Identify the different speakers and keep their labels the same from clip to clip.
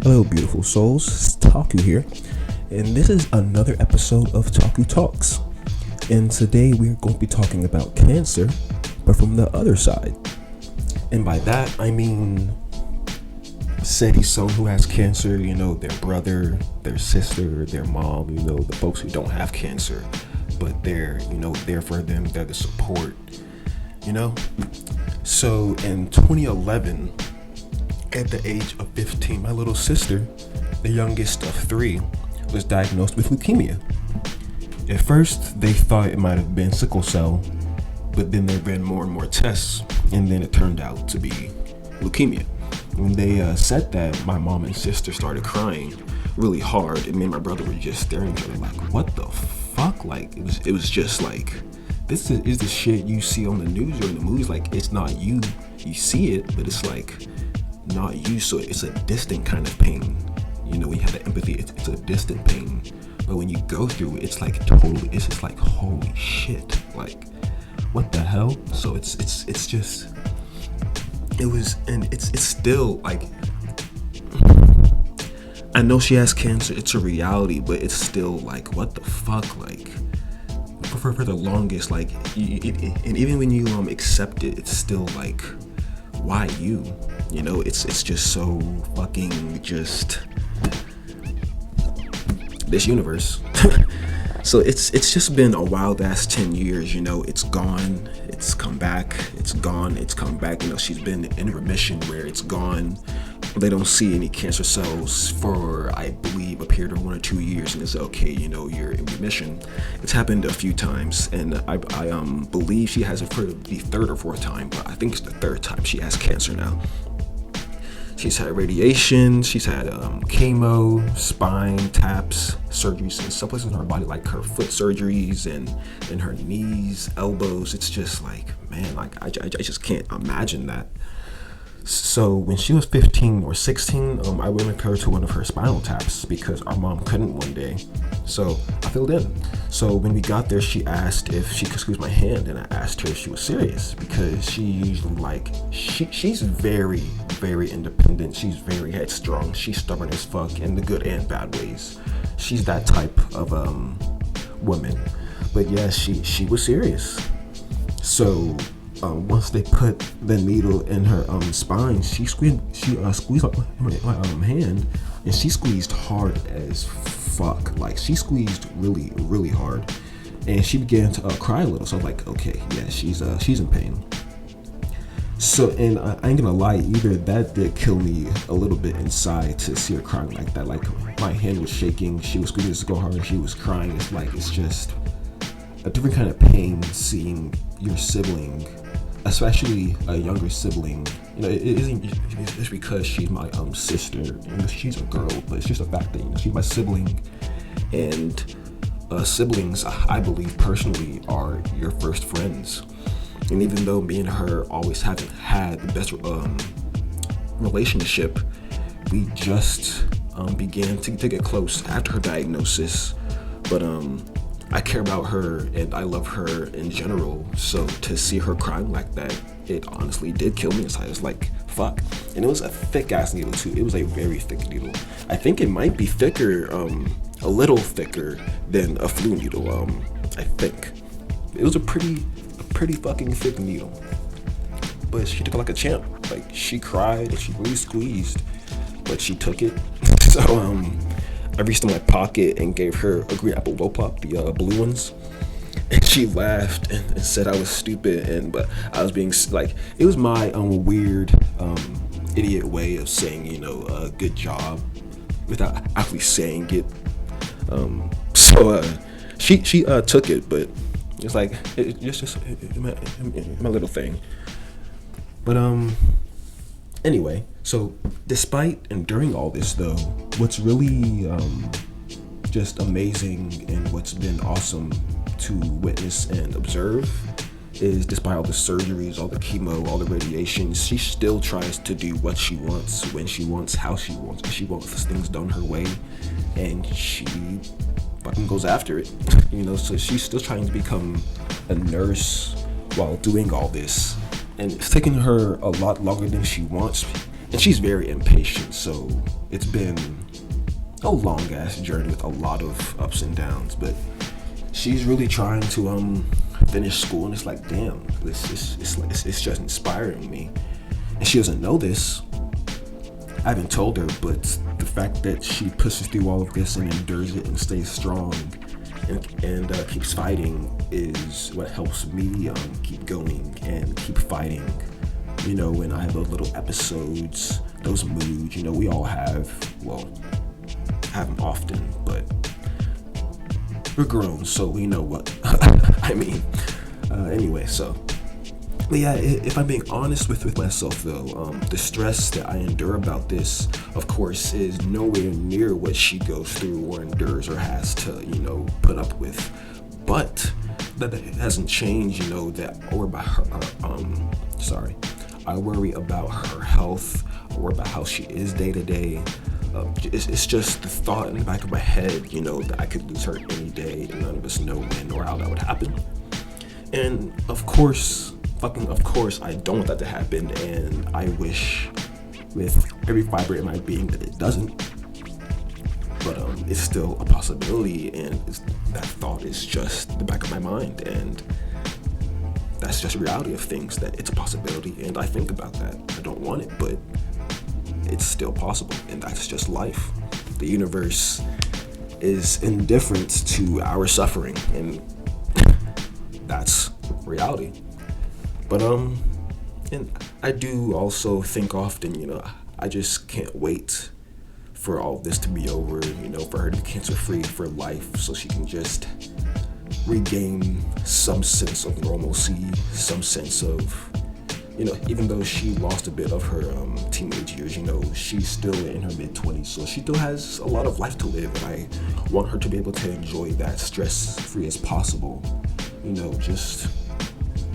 Speaker 1: Hello, beautiful souls. It's Taku here, and this is another episode of Taku Talks. And today we're going to be talking about cancer, but from the other side. And by that, I mean, say someone who has cancer, their brother, their sister, their mom, the folks who don't have cancer, but they're, there for them, they're the support, you know? So in 2011, at the age of 15, my little sister, the youngest of three, was diagnosed with leukemia. At first, they thought it might have been sickle cell, but then they ran more and more tests, and then it turned out to be leukemia. When they said that, my mom and sister started crying really hard, and me and my brother were just staring at each other like, what the fuck? Like, it was just like, this is the shit you see on the news or in the movies. Like, it's not you see it, but it's like, not you, so it's a distant kind of pain. We have the empathy, it's a distant pain. But when you go through it, it's like totally, it's just like, holy shit, like, what the hell? So it's just, it was, and it's still like, I know she has cancer, it's a reality, but it's still like, what the fuck, like, for the longest, like, and even when you accept it, it's still like, why you? It's just so fucking just this universe. So it's just been a wild ass 10 years, it's gone, it's come back, it's gone, it's come back. She's been in remission where it's gone. They don't see any cancer cells for, I believe, a period of 1 or 2 years, and it's okay, you're in remission. It's happened a few times, and I believe she has it for the third or fourth time, but I think it's the third time she has cancer now. She's had radiation, she's had chemo, spine taps, surgeries in some places in her body, like her foot surgeries and her knees, elbows. It's just like, man, like I just can't imagine that. So when she was 15 or 16, I went with her to one of her spinal taps because our mom couldn't one day. So I filled in. So when we got there, she asked if she could squeeze my hand, and I asked her if she was serious because she usually she's very, very independent. She's very headstrong. She's stubborn as fuck in the good and bad ways. She's that type of woman. But yeah, she was serious. So once they put the needle in her spine, she squeezed my hand, and she squeezed hard as fuck. Like, she squeezed really, really hard, and she began to cry a little. So I'm like, okay, yeah, she's in pain. So, and I ain't gonna lie, either that did kill me a little bit inside to see her crying like that. Like, my hand was shaking, she was squeezing so hard, and she was crying. It's like, it's just a different kind of pain seeing your sibling, especially a younger sibling. It isn't just because she's my sister. She's a girl, but it's just a fact that she's my sibling, and siblings, I believe personally, are your first friends. And even though me and her always haven't had the best relationship, we just began to get close after her diagnosis. But I care about her and I love her in general, so to see her crying like that, it honestly did kill me inside. I was like, fuck. And it was a thick ass needle too. It was a very thick needle. I think it might be thicker, a little thicker than a flu needle. I think it was a pretty fucking thick needle. But she took it like a champ. Like, she cried and she really squeezed, but she took it. So I reached in my pocket and gave her a green apple low pop, the blue ones, and she laughed and said I was stupid, but I was being like, it was my weird idiot way of saying, good job, without actually saying it. So she took it, but it's like, it's just my little thing. But anyway, so despite and during all this though, what's really just amazing and what's been awesome to witness and observe is, despite all the surgeries, all the chemo, all the radiation, she still tries to do what she wants, when she wants, how she wants. She wants things done her way, and she fucking goes after it. So she's still trying to become a nurse while doing all this, and it's taking her a lot longer than she wants, And she's very impatient, so it's been a long ass journey with a lot of ups and downs, but she's really trying to finish school, and it's like, damn, it's just inspiring me. And she doesn't know this. I haven't told her, but the fact that she pushes through all of this and endures it and stays strong and keeps fighting is what helps me keep going and keep fighting. You know, when I have those little episodes, those moods, you know, we all have, well, have them often, but we're grown, so we know what I mean. Anyway, so, but yeah, if I'm being honest with myself though, the stress that I endure about this, of course, is nowhere near what she goes through or endures or has to, you know, put up with. But that hasn't changed, you know, that I worry about her, I worry about her health, I worry about how she is day to day. It's just the thought in the back of my head, you know, that I could lose her any day and none of us know when or how that would happen. And of course, I don't want that to happen, and I wish with every fiber in my being that it doesn't. But it's still a possibility, and that thought is just the back of my mind, and that's just the reality of things, that it's a possibility, and I think about that. I don't want it, but it's still possible, and that's just life. The universe is indifferent to our suffering, and that's reality. But and I do also think often, you know, I just can't wait for all this to be over, you know, for her to be cancer free for life, so she can just regain some sense of normalcy, some sense of, you know, even though she lost a bit of her teenage years, you know, she's still in her mid-20s, so she still has a lot of life to live, and I want her to be able to enjoy that stress-free as possible, you know, just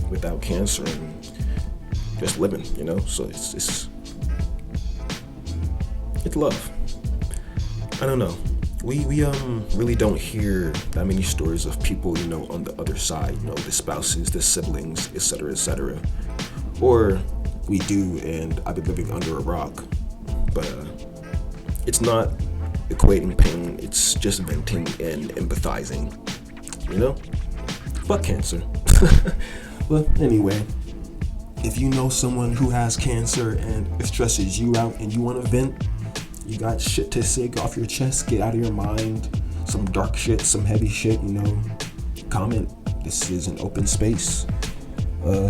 Speaker 1: without cancer and just living, you know. So it's love. I don't know. We really don't hear that many stories of people, you know, on the other side, you know, the spouses, the siblings, etc., etc. Or we do, and I've been living under a rock. But it's not equating pain, it's just venting and empathizing, you know? Fuck cancer. Well, anyway, if you know someone who has cancer and it stresses you out and you want to vent, you got shit to say, get off your chest, get out of your mind, some dark shit, some heavy shit, you know, comment. This is an open space.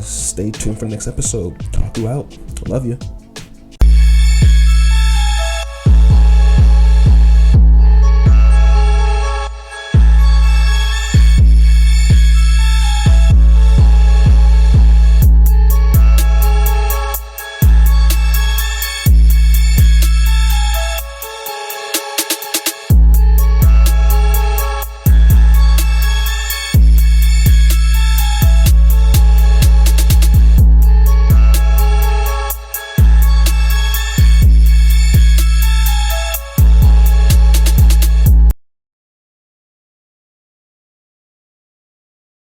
Speaker 1: Stay tuned for the next episode. Taku out. Love you.